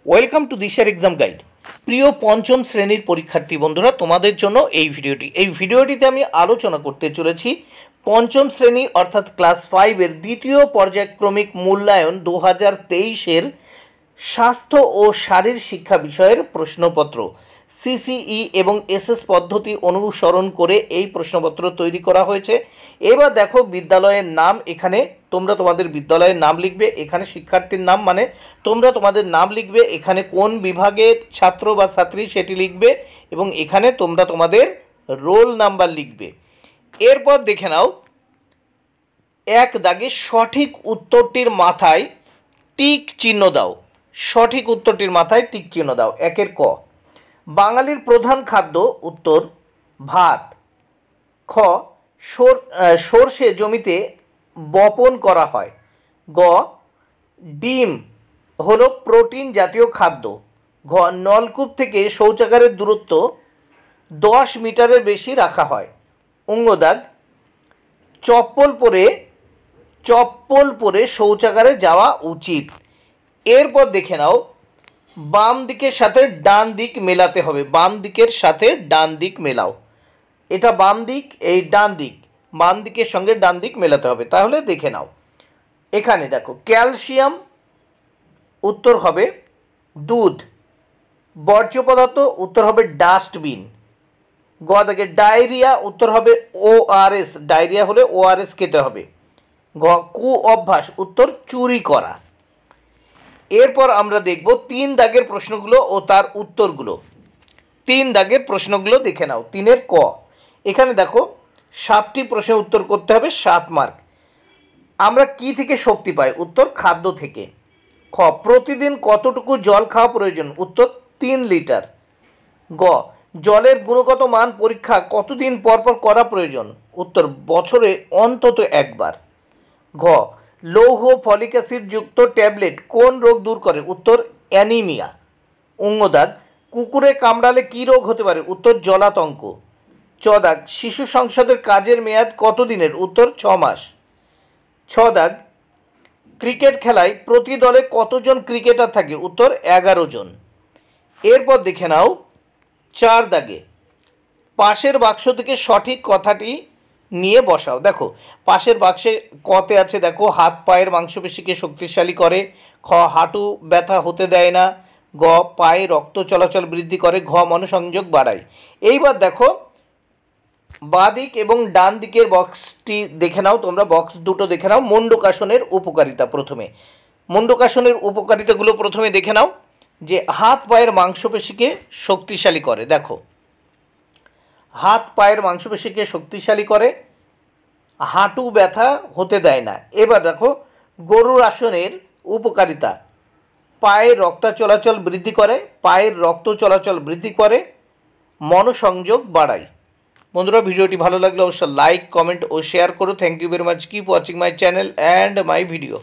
Welcome to দিশার exam guide. প্রিয় পঞ্চম শ্রেণীর পরীক্ষার্থী বন্ধুরা, তোমাদের জন্য এই ভিডিওটিতে আমি আলোচনা করতে চলেছি পঞ্চম শ্রেণী অর্থাৎ ক্লাস 5-এর দ্বিতীয় পর্যায়ক্রমিক মূল্যায়ন 2023-এর স্বাস্থ্য ও শারীর শিক্ষা বিষয়ের প্রশ্নপত্র। সিসিই এবং এসএস পদ্ধতি অনুসরণ করে এই প্রশ্নপত্র তৈরি করা হয়েছে। এবার দেখো বিদ্যালয়ের নাম, এখানে তোমরা তোমাদের বিদ্যালয়ের নাম লিখবে, এখানে শিক্ষার্থীর নাম মানে তোমরা তোমাদের নাম লিখবে, এখানে কোন বিভাগের ছাত্র বা ছাত্রী সেটি লিখবে এবং এখানে তোমরা তোমাদের রোল নাম্বার লিখবে। এরপর দেখে নাও, এক দাগে সঠিক উত্তরটির মাথায় টিক চিহ্ন দাও। সঠিক উত্তরটির মাথায় টিক চিহ্ন দাও। একের ক, বাঙালির প্রধান খাদ্য, উত্তর ভাত। খ, সর্ষে জমিতে বপন করা হয়। গ, ডিম হলো প্রোটিন জাতীয় খাদ্য। ঘ, নলকূপ থেকে শৌচাগারের দূরত্ব 10 মিটারের বেশি রাখা হয়। অঙ্গদাগ, চপ্পল পরে শৌচাগারে যাওয়া উচিত। এরপর দেখে নাও, বাম দিকের সাথে ডান দিক মেলাতে হবে। বাম দিকের সাথে ডান দিক মেলাও। এটা বাম দিক, এই ডান দিক, বাম দিকের সঙ্গে ডান দিক মেলাতে হবে। তাহলে দেখে নাও, এখানে দেখো ক্যালসিয়াম, উত্তর হবে দুধ। বর্জ্য পদার্থ, উত্তর হবে ডাস্টবিন। গ দাগে ডায়রিয়া, উত্তর হবে ওআরএস। ডায়রিয়া হলে ওআরএস খেতে হবে। ঘ, কু অভ্যাস, উত্তর চুরি করা। এরপর আমরা দেখব 3 দাগের প্রশ্নগুলো ও তার উত্তরগুলো। 3 দাগের প্রশ্নগুলো দেখে নাও। 3-এর ক, এখানে দেখো 7টি প্রশ্নের উত্তর করতে হবে, 7 মার্ক। আমরা কি থেকে শক্তি পাই? উত্তর খাদ্য থেকে। খ, প্রতিদিন কতটুকু জল খাওয়া প্রয়োজন? উত্তর 3 লিটার। গ, জলের গুণগত মান পরীক্ষা কতদিন পর পর করা প্রয়োজন? উত্তর বছরে অন্তত একবার। ঘ, লৌহ ফলিক অ্যাসিড যুক্ত ট্যাবলেট কোন রোগ দূর করে? উত্তর অ্যানিমিয়া। অঙ্গদাগ, কুকুরে কামড়ালে কী রোগ হতে পারে? উত্তর জলাতঙ্ক। চ দাগ, শিশু সংসদের কাজের মেয়াদ কত দিনের? উত্তর 6 মাস। ছ দাগ, ক্রিকেট খেলায় প্রতি দলে কতজন ক্রিকেটার থাকে? উত্তর 11 জন। এরপর দেখে নাও 4 দাগে, পাশের বাক্স থেকে সঠিক কথাটি নিয়ে বসাও। দেখো পাশের বাক্সে কতে আছে, দেখো হাত পায়ের মাংসপেশিকে শক্তিশালী করে। খ, হাঁটু ব্যথা হতে দেয় না। গ, পায়ে রক্ত চলাচল বৃদ্ধি করে। ঘ, মনোসংযোগ বাড়ায়। এইবার দেখো বাঁদিক এবং ডান দিকের বক্সটি দেখে নাও, তোমরা বক্স দুটো দেখে নাও। মুণ্ডকাসনের উপকারিতা, প্রথমে মুণ্ডকাসনের উপকারিতাগুলো প্রথমে দেখে নাও। যে হাত পায়ের মাংসপেশিকে শক্তিশালী করে, দেখো হাত পায়ের মাংসপেশিকে শক্তিশালী করে, হাঁটু ব্যথা হতে দেয় না। এবার দেখো গরুর আসনের উপকারিতা, পায়ের রক্ত চলাচল বৃদ্ধি করে, পায়ের রক্ত চলাচল বৃদ্ধি করে, মনোসংযোগ বাড়ায়। বন্ধুরা, ভিডিওটি ভালো লাগলে অবশ্যই লাইক, কমেন্ট ও শেয়ার করো। Thank you very much. Keep watching my channel and my video.